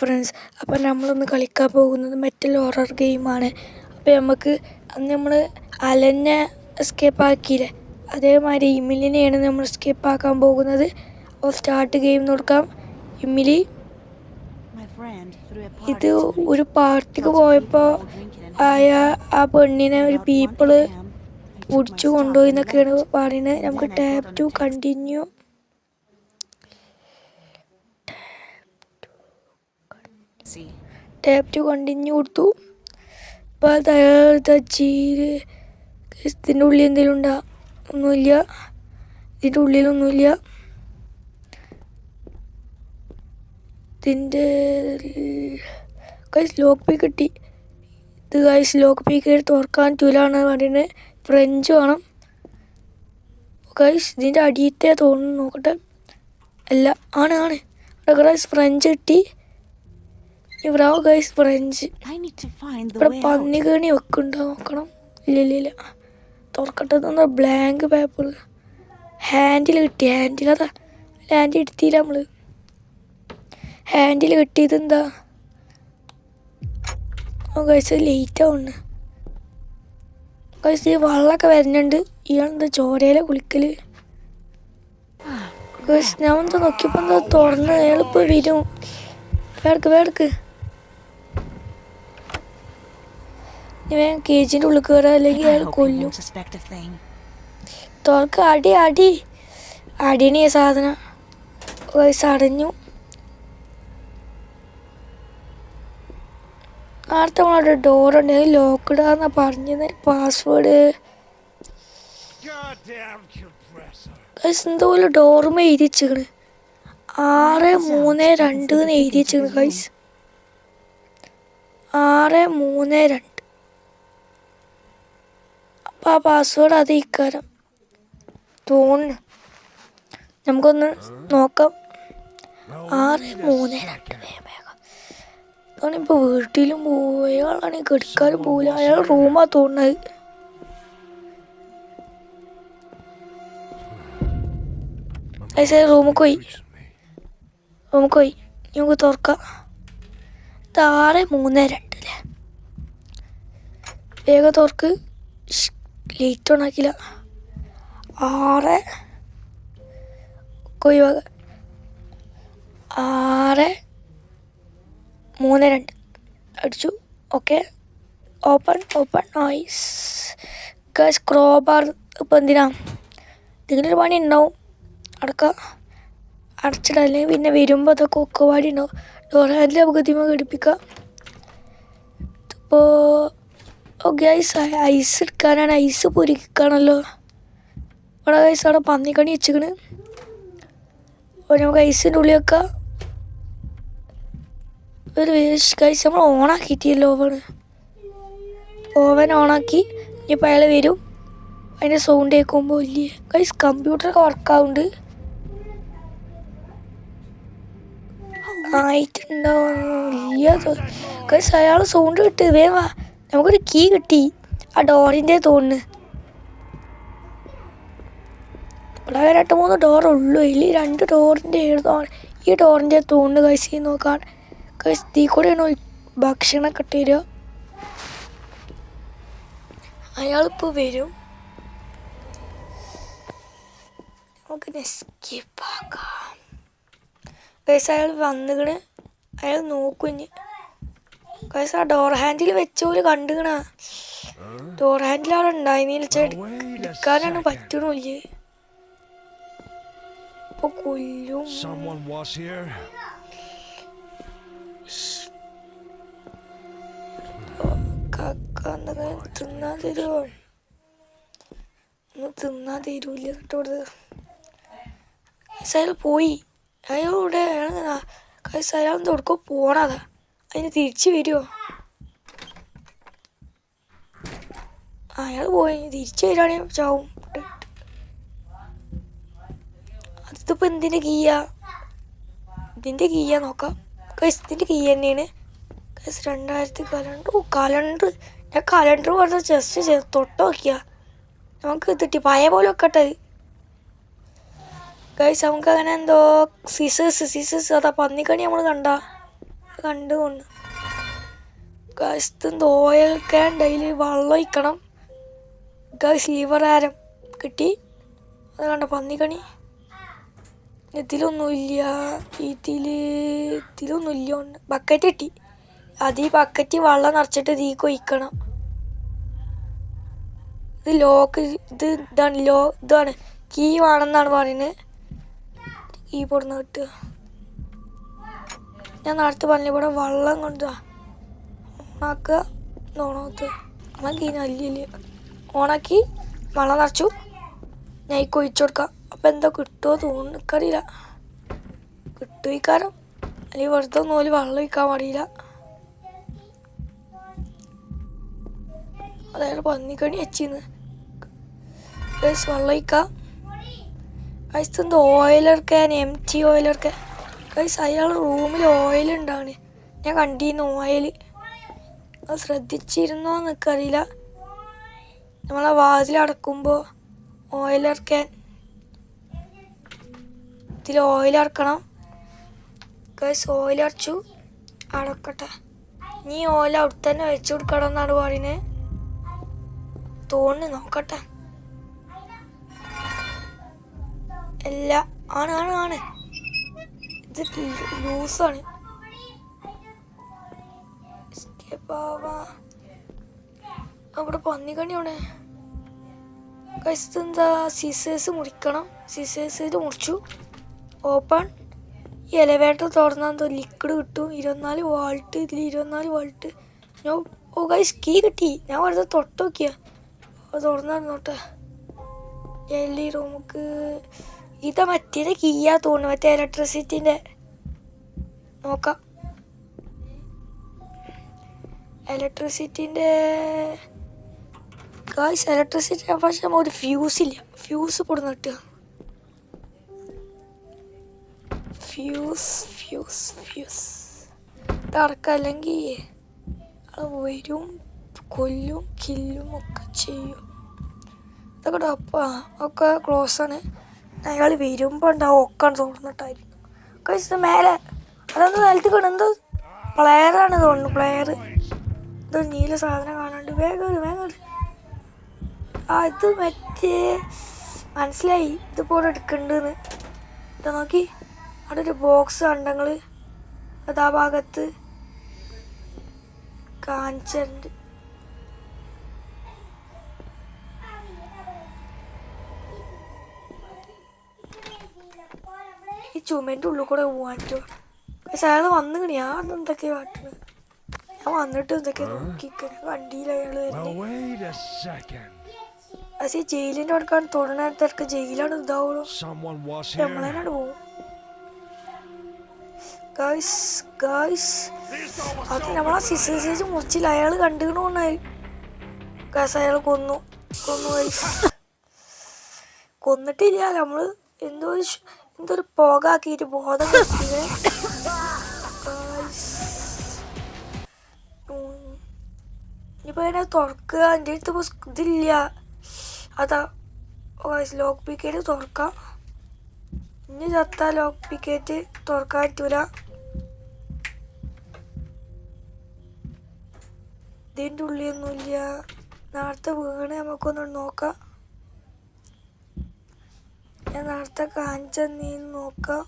Friends, അപ്പോൾ നമ്മളൊന്ന് കളിക്കാൻ പോകുന്നത് മെറ്റൽ ഹൊറർ ഗെയിമാണ്. അപ്പോൾ നമുക്ക് അന്ന് നമ്മൾ അലനെ എസ്കേപ്പ് ആക്കിയില്ലേ, അതേമാതിരി ഇമിലിനെയാണ് നമ്മൾ എസ്കേപ്പ് ആക്കാൻ പോകുന്നത്. അപ്പോൾ സ്റ്റാർട്ട് ഗെയിം നോക്കാം. ഇമിലി ഇത് ഒരു പാർട്ടിക്ക് പോയപ്പോൾ ആ പെണ്ണിനെ ഒരു പീപ്പിള് പിടിച്ചു കൊണ്ടുപോയി എന്നൊക്കെയാണ് പറയുന്നത്. നമുക്ക് tap to continue. Tap to continue കൊടുത്തു. അപ്പോൾ ഇതിൻ്റെ ഉള്ളിൽ എന്തെങ്കിലും ഉണ്ടാ? ഒന്നുമില്ല. ഇതിൻ്റെ ഉള്ളിലൊന്നുമില്ല. ഇതിൻ്റെ ലോക്ക് പീ കിട്ടി. ഇത് ലോക്ക് പീക്ക് തുറക്കാൻ പറ്റൂലാണ് പറയുന്നത്. ഫ്രഞ്ച് വേണം ഗൈസ്. ഇതിൻ്റെ അടിയത്തെ തോന്നുന്നു, നോക്കട്ടെ. അല്ല, ആണ് ഗൈസ്, ഫ്രഞ്ച് കിട്ടി. ഇവിടെ ഗൈസ് ഫ്രഞ്ച്. ഇവിടെ പന്നികേണി വെക്കുന്നുണ്ടോ നോക്കണം. ഇല്ല തുറക്കട്ടെ. തന്ന ബ്ലാങ്ക് പേപ്പർ. ഹാൻഡിൽ കിട്ടി. അതാ ഹാൻഡിൽ എടുത്തില്ല നമ്മൾ. ഹാൻഡിൽ കിട്ടിയത് എന്താ ഗൈസ്? ലേറ്റ് ആവുന്നു ഗൈസ്. ഈ വെള്ളമൊക്കെ വരുന്നുണ്ട്. ഇയാളെന്താ ചോരയിലെ കുളിക്കൽ ഗൈസ്? ഞാൻ എന്താ നോക്കിയപ്പോൾ എന്താ തുറന്ന് അയാളിപ്പോൾ വരും. വേടക്ക് വേഗം കേജിൻ്റെ ഉള്ളിൽ കയറാം, അല്ലെങ്കിൽ അയാൾ കൊല്ലും. തുറക്ക്. അടിയണി സാധനം ഗൈസ്. അടഞ്ഞു. നേരത്തെ നമ്മളവിടെ ഡോറുണ്ട്, ലോക്ക്ഡാന്നാ പറഞ്ഞത്. പാസ്വേഡ് ഗൈസ് എന്തോ ഡോറുമേ എഴുതി വെച്ചിക്കണ്. 632 എന്ന് എഴുതി വെച്ചിക്കണ് ഗൈസ്. 632. അപ്പം ആ പാസ്വേഡ് അത് ഇക്കാരം തോന്നുന്നു. നമുക്കൊന്ന് നോക്കാം. 632. അതാണിപ്പോൾ വീട്ടിലും പോവും. അയാളാണെങ്കിൽ കെടുക്കാനും പോവില്ല. അയാൾ റൂമാണ് തോന്നുന്നത്. റൂമിൽ പോയി. നമുക്ക് തുറക്കാം. 632 അല്ലേ? വേഗം തുറക്ക്. ലേറ്റ് ഓണാക്കില്ല. 632 അടിച്ചു. Okay, open nice guys. Crowbar ഇപ്പം എന്തിനാ? ഇതിനൊരു പണി ഉണ്ടാവും. അടച്ചിട, അല്ലെങ്കിൽ പിന്നെ വരുമ്പോൾ അതൊക്കെ ഒക്കെപാടി ഉണ്ടാവും. ഡോർ ഹാൻഡിൽ നമുക്ക് ഇതിമ ഘടിപ്പിക്കാം. ഇപ്പോൾ ഗൈസ് ഐസ് എടുക്കാനാണ്. ഐസ് പൊരിക്കാണല്ലോ ഇവിടെ ഗൈസ്. അവിടെ പന്നിക്കണി വെച്ചിക്കണ്. അപ്പോൾ നമുക്ക് ഐസിൻ്റെ ഉള്ളിൽ വെക്കാം. ഒരു ഗൈസ് നമ്മൾ ഓണാക്കിയിട്ടില്ല ഓവൻ ഓണാക്കി. ഇനിയിപ്പോൾ അയാൾ വരും. അതിൻ്റെ സൗണ്ട് കേൾക്കുമ്പോൾ ഇല്ലേ ഗൈസ്, കമ്പ്യൂട്ടറൊക്കെ വർക്കാവുന്നുണ്ട്. ആയിട്ടുണ്ടാവുന്നില്ല ഗൈസ്. അയാൾ സൗണ്ട് കിട്ടി. വേവാ, നമുക്കൊരു കീ കിട്ടി. ആ ഡോറിൻ്റെ തോന്നുന്നു. ഇവിടെ 2-3 ഡോറുള്ളൂ. ഇതിൽ 2 ഡോറിൻ്റെ ഏതാണ്? ഈ ഡോറിൻ്റെ തോന്നുന്നു ഗൈസ്. ഈ നോക്കാൻ ഗൈസ്, ഇതിൽ കൂടെയാണോ ഭക്ഷണമൊക്കെ ഇട്ട് തരിക? അയാളിപ്പോൾ വരും. നമുക്ക് എസ്കേപ്പ് ആക്കാം ഗൈസ്. അയാൾ വന്നിക്കണ്. അയാൾ നോക്കുഞ്ഞ് ഗൈസ്. ആ ഡോർ ഹാൻഡിൽ വെച്ചോല് കണ്ടുകണ. ഡോർ ഹാൻഡിൽ അവിടെ ഉണ്ടായിരുന്നില്ല. എടുക്കാനാണ് പറ്റണില്ല. ഇപ്പോൾ കൊല്ലും. തിന്നാൻ തരുമോ? ഒന്ന് തിന്നാൻ തരൂല്ല കേട്ടോട്. അയാൾ പോയി. അയാളൂടെ അയാൾ തൊടുക്കോ പോണതാ. അതിന് തിരിച്ചു വരുമോ? അയാൾ പോയി. തിരിച്ചു വരികയാണെങ്കിൽ ചാവും. അതിപ്പോൾ എന്തിൻ്റെ കീയാ? ഇതിൻ്റെ കീയാ നോക്കാം ഗൈസ്. ഇതിൻ്റെ കീ തന്നെയാണ് ഗൈസ്. 2000 കലണ്ടർ. ഞാൻ കലണ്ടർ പറഞ്ഞ ജസ്റ്റ് തൊട്ട് നോക്കിയാ നമുക്ക് കിട്ടി. പഴയ പോലെ വെക്കട്ടെ ഗൈസ്. നമുക്ക് അങ്ങനെ എന്തോ സീസേഴ്സ് അതാ പന്നിക്കണി നമ്മൾ കണ്ട കണ്ടുകൊണ്ട് ഗൈസ് ഓയിൽ ക്യാൻ ഡെയിലി വെള്ളം ഒഴിക്കണം. ഗൈസ് ലിവർ ആരം കിട്ടി. അത് കണ്ട പന്നിക്കണി. ഇതിലൊന്നുമില്ല, ഇതിലൊന്നുമില്ല. ബക്കറ്റ് കിട്ടി. അത് ഈ ബക്കറ്റ് വെള്ളം നിറച്ചിട്ട് ഇതിലേക്ക് ഒഴിക്കണം. ഇത് ലോക്ക്, ഇതാണ് കീ വേണമെന്നാണ് പറയുന്നത്. കീ പൊടുന്ന കിട്ടുക. ഞാൻ നേരത്തെ പറഞ്ഞ ഇവിടെ വെള്ളം കൊണ്ട് ഓണാക്കുക. ഓണാത്ത് ഓണാക്കി നല്ല ഓണാക്കി വെള്ളം നിറച്ചു. ഞാൻ ഈ ഒഴിച്ചു കൊടുക്കാം. അപ്പം എന്താ കിട്ടുമോ തോന്നുന്നു, എനിക്കറിയില്ല. കിട്ടുമിക്കാരം, അല്ലെങ്കിൽ വെറുതെ ഒന്നും വെള്ളം ഒഴിക്കാൻ പാടില്ല. അതായത് പന്നിക്കണി വെച്ചിന്ന് വെള്ളം ഒഴിക്കാം. കഴിച്ചെന്ത് ഓയിലെടുക്കാൻ, MT ഓയിലെടുക്കാൻ. കഴിച്ച് അയാൾ റൂമിൽ ഓയിലുണ്ടാണ്. ഞാൻ കണ്ടിരുന്നു ഓയിൽ. അത് ശ്രദ്ധിച്ചിരുന്നോ എന്നൊക്കറിയില്ല. നമ്മളെ വാതിലടക്കുമ്പോൾ ഓയിലിറക്കാൻ ഇതിൽ ഓയിലിറക്കണം. ഗൈസ് ഓയിലടച്ചു. അടക്കട്ടെ. നീ ഓയിൽ അവിടെ തന്നെ വെച്ച് കൊടുക്കണം എന്നാണ് പറയുന്നത്. തോന്നി നോക്കട്ടെ. എല്ലാ ആണ് ഇത് ലൂസാണ്. അവിടെ പന്നിക്കണിയാണ്. എന്താ സിസേഴ്സ് മുറിക്കണം. സിസേഴ്സിൽ മുറിച്ചു. ഓപ്പൺ. ഈ എലവേറ്റർ തുറന്നാൽ എന്തോ ലിക്വിഡ് കിട്ടും. 24 വോൾട്ട്. ഇതിൽ 24 വോൾട്ട്. ഞാൻ ഗൈസ് കീ കിട്ടി. ഞാൻ വെറുതെ തൊട്ട് നോക്കിയാ. അത് തുറന്നിരുന്നോട്ടെ. എല്ലി റൂമുക്ക് ഇതാ മറ്റേത് കീയാ തോന്നുന്നു. മറ്റേ ഇലക്ട്രിസിറ്റിൻ്റെ നോക്കാം. ഇലക്ട്രിസിറ്റിൻ്റെ ഗൈസ് ഇലക്ട്രിസിറ്റി പക്ഷെ ഒരു ഫ്യൂസില്ല. ഫ്യൂസ് പൊടുന്ന കിട്ടുക. ഫ്യൂസ് ഇതടക്കം. അല്ലെങ്കിൽ അത് വരും, കൊല്ലും, കില്ലും ഒക്കെ ചെയ്യും. ഇതൊക്കെ ഒക്കെ ക്ലോസാണ്. അയാൾ വരുമ്പോൾ ഉണ്ടാവും ഒക്കെ തുറന്നിട്ടായിരുന്നു. കഴിച്ചത് മേലെ അതൊന്ന് നിലത്ത് കിടന്നു. എന്തോ പ്ലെയറാണ് തോന്നുന്നു. പ്ലെയർ എന്തോ നീല സാധനം കാണാണ്ട്. വേഗം അത് മറ്റേ മനസ്സിലായി. ഇതുപോലെ എടുക്കണ്ടെന്ന്. ഇതാ നോക്കി, അവിടെ ഒരു ബോക്സ് കണ്ടങ്ങൾ. അത് ആ ഭാഗത്ത് കാണിച്ചിട്ടുണ്ട്. ഈ ചുമേൻ്റെ ഉള്ളിൽ കൂടെ പോകാൻ പക്ഷെ അയാൾ വന്നു കണി. ഞാൻ എന്തൊക്കെയാ കാട്ടുന്നത്. ഞാൻ വന്നിട്ട് എന്തൊക്കെയാ നോക്കിക്കണേ. വണ്ടിയിൽ അയാൾ പക്ഷേ ജയിലിൻ്റെ അടുക്കാണ് തൊടുന്നിടത്തൊക്കെ ജയിലാണ് ഇതാവുള്ളൂ. നമ്മളതിനോട് പോവും. ഗായ്സ് അത് നമ്മളാ സിസേഴ്സ് മുറിച്ചില്ല. അയാൾ കണ്ടുകണോന്നായി. ഗാസ് അയാൾ കൊന്നു ഗൈസ്. കൊന്നിട്ടില്ല. നമ്മൾ എന്തോ ഒരു പുക ആക്കിയിട്ട് ബോധം കിട്ടിയത്. ഇനിയിപ്പോൾ അതിനെ തുറക്കുക. എൻ്റെ അടുത്ത് ഇപ്പോൾ ഇതില്ല. അതാ ലോക്ക് പിക്കേറ്റ് തുറക്കാം. ഇനി ചത്താ ലോക്ക് പിക്കേറ്റ് തുറക്കാൻ പറ്റൂല. ഇതിൻ്റെ ഉള്ളിലൊന്നുമില്ല. നേരത്തെ വീണ് നമുക്കൊന്ന് നോക്കാം. ഞാൻ നേരത്തെ കാണിച്ച നീ നോക്കാം.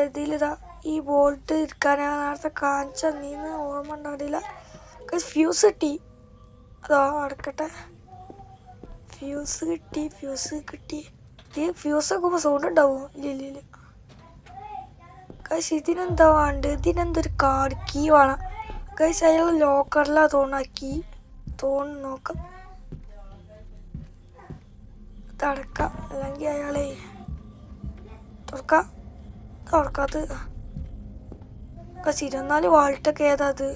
ഇതിലിതാ ഈ ബോൾട്ട് ഇരിക്കാൻ ഞാൻ നേരത്തെ കാണിച്ച നീന്ന് ഓർമ്മ ഉണ്ടാവില്ല. ഫ്യൂസ് കിട്ടി. അതോ അടക്കട്ടെ. ഫ്യൂസ് കിട്ടി. ഈ ഫ്യൂസ് ആക്കുമ്പോൾ സൗണ്ട് ഉണ്ടാവും. ഇല്ല. കൈസ് ഇതിനെന്താ വേണ്ട? ഇതിനെന്തൊരു കാർഡ് കീ വേണം. കൈസ് അയാൾ ലോക്കറിലാണ് തോന്നുന്നു. കീ തോന്നുന്നു. നോക്കാം. തടക്കാം. അല്ലെങ്കിൽ അയാളെ തുറക്കാത്ത 24 വാൾട്ടൊക്കെ ഏതാ അത്?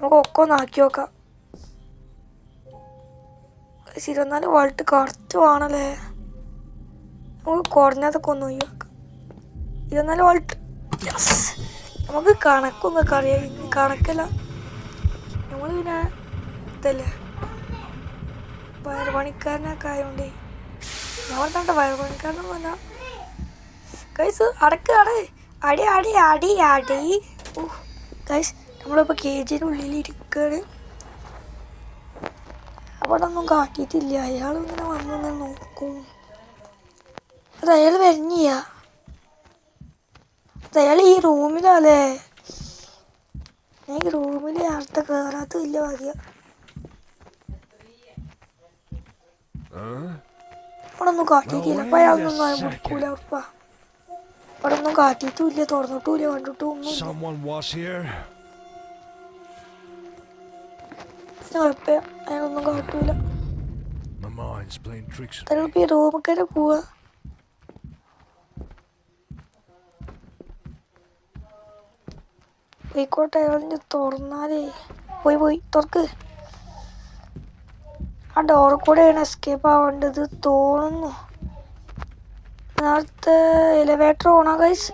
നമുക്ക് ഒക്കെ ഒന്ന് ആക്കി നോക്കാം. 24 വാൾട്ട് കറക്റ്റ് വേണമല്ലേ? നമുക്ക് കുറഞ്ഞതൊക്കെ ഒന്ന് ഒഴിവാക്കാം. 24 വാൾട്ട്. നമുക്ക് കണക്കൊന്നൊക്കെ അറിയാം. ഇനി കണക്കല്ല, നമ്മൾ പിന്നെ ഇതല്ലേ പണിക്കാരനൊക്കെ ആയതുകൊണ്ട് ഞാൻ പറഞ്ഞ വയറുപണിക്കാരനും വന്ന ഗൈസ് അടക്കാണ് അടി അടി അടി അടി. ഗൈസ് നമ്മളിപ്പോൾ കേജിനുള്ളിൽ ഇരിക്കുകയാണ്. അവിടെ ഒന്നും കാട്ടിയിട്ടില്ല. അയാളിങ്ങനെ വന്നിങ്ങനെ നോക്കും. അത് അയാൾ വരഞ്ഞിയ അയാൾ ഈ റൂമിലല്ലേ. എനിക്ക് റൂമിൽ നേരത്തെ കയറാത്തില്ല ഭാഗ്യ. അവിടെ ഒന്നും കാട്ടിയിട്ടില്ല. അപ്പം അയാളൊന്നും കൊടുക്കൂല ഉറപ്പാ. അവിടെ ഒന്നും കാട്ടിയിട്ടുമില്ല, തുറന്നിട്ടുമില്ല, കണ്ടിട്ടും ഒന്നും. കുഴപ്പമില്ല, അയാളൊന്നും കാട്ടൂല. ഈ റൂമൊക്കെ പോവാ. പോയിക്കോട്ടെ, അയാളിഞ്ഞ് തുറന്നാലേ. പോയി തുറക്ക്. ആ ഡോറിൽ കൂടെയാണ് എസ്കേപ്പ് ആവേണ്ടത് തോന്നുന്നു. നേരത്തെ എലിവേറ്റർ ഓണാ ഗൈസ്.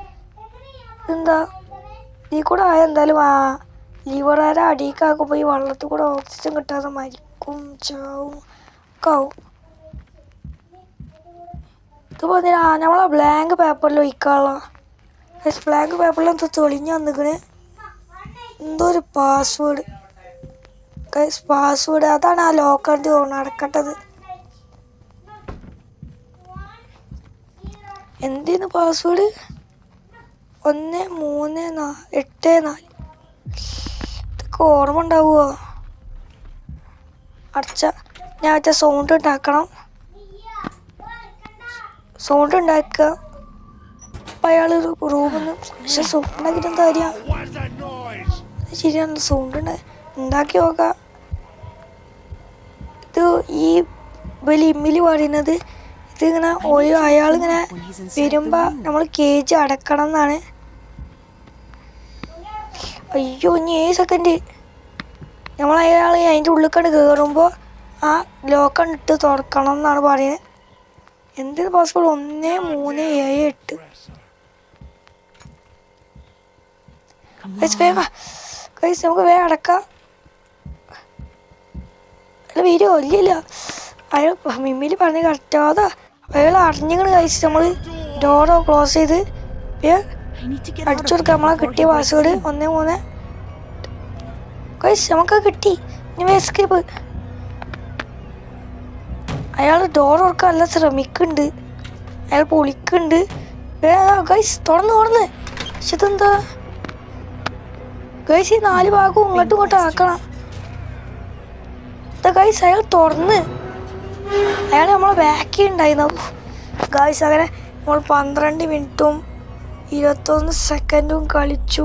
എന്താ ഈ കൂടെ ആയ എന്തായാലും ലിവറാരെ അടിക്കാക്കുമ്പോൾ ഈ വെള്ളത്തിൽ കൂടെ ഓക്സിജൻ കിട്ടാതെ മരിക്കും, ചാവും ഒക്കെ ആവും. ഇതിപ്പോൾ നമ്മളെ ബ്ലാങ്ക് പേപ്പറിൽ ഒഴിക്കാനുള്ള ബ്ലാങ്ക് പേപ്പറിൽ എന്തോ തെളിഞ്ഞ് വന്നിക്കണ്. എന്തോ ഒരു പാസ്വേഡ് അതാണ് ആ ലോക്കറിൻ്റെ തോന്നുന്നു അടക്കട്ടത്. എന്തിനു പാസ്വേഡ് 1384. ഇതൊക്കെ ഓർമ്മ ഉണ്ടാവുമോ? ഞാൻ മറ്റേ സൗണ്ട് ഉണ്ടാക്കണം. സൗണ്ട് ഉണ്ടാക്കുക. അപ്പം അയാൾ റൂമിൽ നിന്ന് പക്ഷെ സൗണ്ട് ഉണ്ടാക്കിയിട്ട് എന്താ കാര്യം? ശരിയാണ്, സൗണ്ട് ഉണ്ടാക്കി നോക്കാം. ഇത് ഈ ഇമ്മില് പറയുന്നത് ഇതിങ്ങനെ ഓരോ അയാളിങ്ങനെ വരുമ്പോൾ നമ്മൾ കേജ് അടക്കണം എന്നാണ്. അയ്യോ, ഇനി 7 സെക്കൻഡ്. നമ്മളയാൾ അതിൻ്റെ ഉള്ളിൽ കയറുമ്പോൾ ആ ലോക്ക് ഇട്ട് തുറക്കണം എന്നാണ് പറയുന്നത്. എന്തൊരു പാസ്വേഡ് 1378. നമുക്ക് വേഗം അടക്കാം. അല്ല വരുമോ? ഇല്ല. അയാൾ മിമ്മിൽ പറഞ്ഞ് കറക്റ്റാതാ. അയാൾ അറിഞ്ഞിങ്ങനെ കഴിച്ച് നമ്മൾ ഡോറോ ക്ലോസ് ചെയ്ത് അടിച്ചു കൊടുക്കാം. നമ്മളെ കിട്ടിയ പാസ്വേഡ് 13. കഴിച്ച് നമുക്ക് കിട്ടി. ഇനി എസ്കേപ്പ്. അയാൾ ഡോർ തുറക്കാൻ നല്ല ശ്രമിക്കുന്നുണ്ട്. അയാൾ പൊളിക്കുന്നുണ്ട്. ഗൈസ് തുറന്ന് പക്ഷെ ഇതെന്താ ഗൈസ്? ഈ 4 ഭാഗവും ഇങ്ങോട്ടും ആക്കണം. ഗൈസ് അയാൾ തുറന്ന് അയാൾ നമ്മളെ ബാക്കി ഉണ്ടായിരുന്നു. ഗൈസ് അങ്ങനെ നമ്മൾ 12 മിനിറ്റും 21 സെക്കൻഡും കളിച്ചു.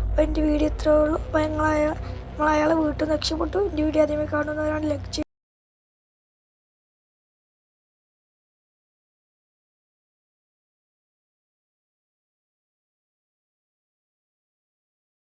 അപ്പോൾ എൻ്റെ വീഡിയോ ഇത്രയേ ഉള്ളൂ. അപ്പോൾ നമ്മളയാളെ വീട്ടിൽ നിന്ന് രക്ഷപ്പെട്ടു. എൻ്റെ വീഡിയോ ആദ്യമേ കാണുന്നവരാണ് ലൈക്ക് ചെയ്യുക.